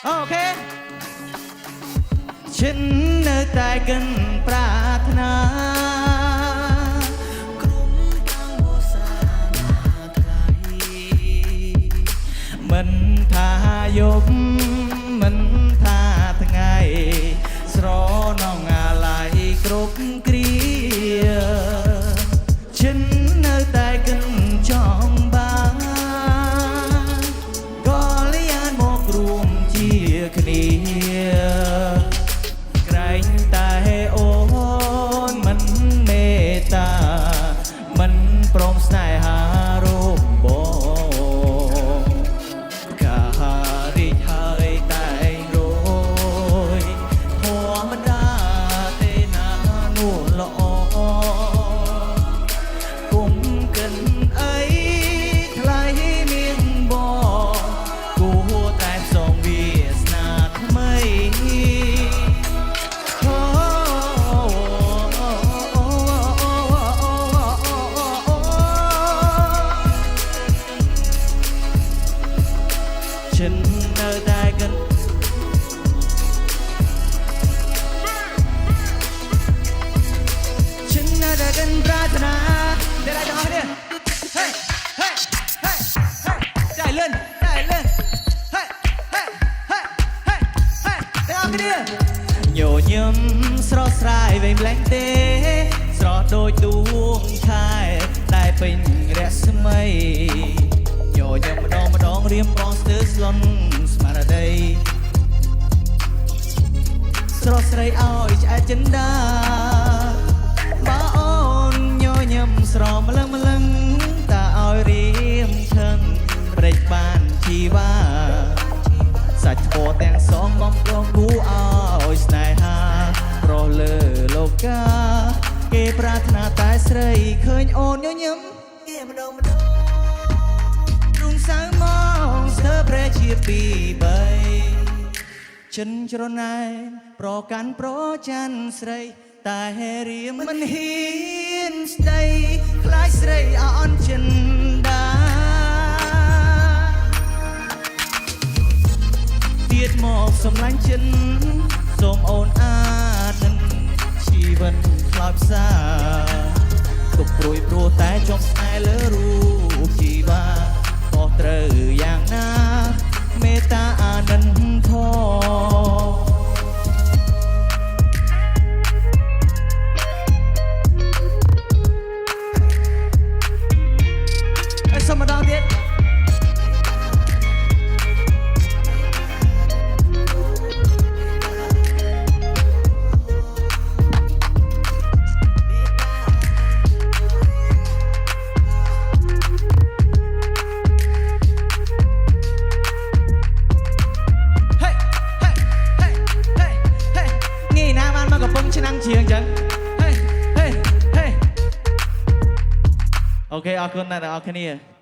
โอเคฉันនៅតែកិនប្រាថ្នាក្រុមកាំងវសានាថ្លៃមិនថាយប់មិនថាថ្ងៃស្រនងអាឡ័យគ្រប់គ្រាฉันនៅតែកិនចង់បានក៏លៀនមករួមជាគ្នាក្រែងតែអូនមិនមេត្តាមិនព្រមស្នេហារូបបងការីកហើយតែងរយធម្មតាទេណានោះល្អគុំកិនអីថ្លៃមានបងគួរតែផ្សងវាសនាថ្មីฉันនៅតែកិនฉันនៅតែកិនប្រាថ្នាតែlạiទាំងអស់គ្នាហេហេហេហេchạy lên chạy lênហេហេហេហេហេទាំងអស់គ្នាញញឹមស្រស់ស្រាយវែងលែងទេស្រស់ដូចដួងខែតែពេញរស្មីញញឹមម្ដងម្ដងរៀមបងស្ទើរស្លន់ស្មារតីស្រស់ស្រីឲ្យឆ្អែតចិនដាបើអូនញញឹមស្រម្លឹងម្លឹងតាឲ្យរៀមខឹងព្រេចបានជីវ៉ាសាច់ឈ្មោះទាំងសងបំដងគូឲ្យស្នេហាប្រលើលោកាគេប្រាថ្នាតែស្រីឃើញអូនញញឹមគេម្ដងម្ដងរុងសៅមកស្ទើរប្រែជាពីបីចិនច្រណែនប្រកាន់ប្រច័នស្រីតែរៀមមិនហ៊ានស្ដីខ្លាចស្រីអន់ចិនដាទៀតមកសំឡាញ់ចិនសូមអូនអានិនជីវិតខ្លោចផ្សាទុកព្រួយព្រោះតែចង់ស្នេហ៍លើរូបជីវ៉ាខុសត្រូវយ៉ាងណាមេត្តាអានិនធម៌សុំម្ដងទៀតឆ្នាំងជាងចឹងហេហេហេអូខេអរគុណអ្នកទាំងអស់គ្នា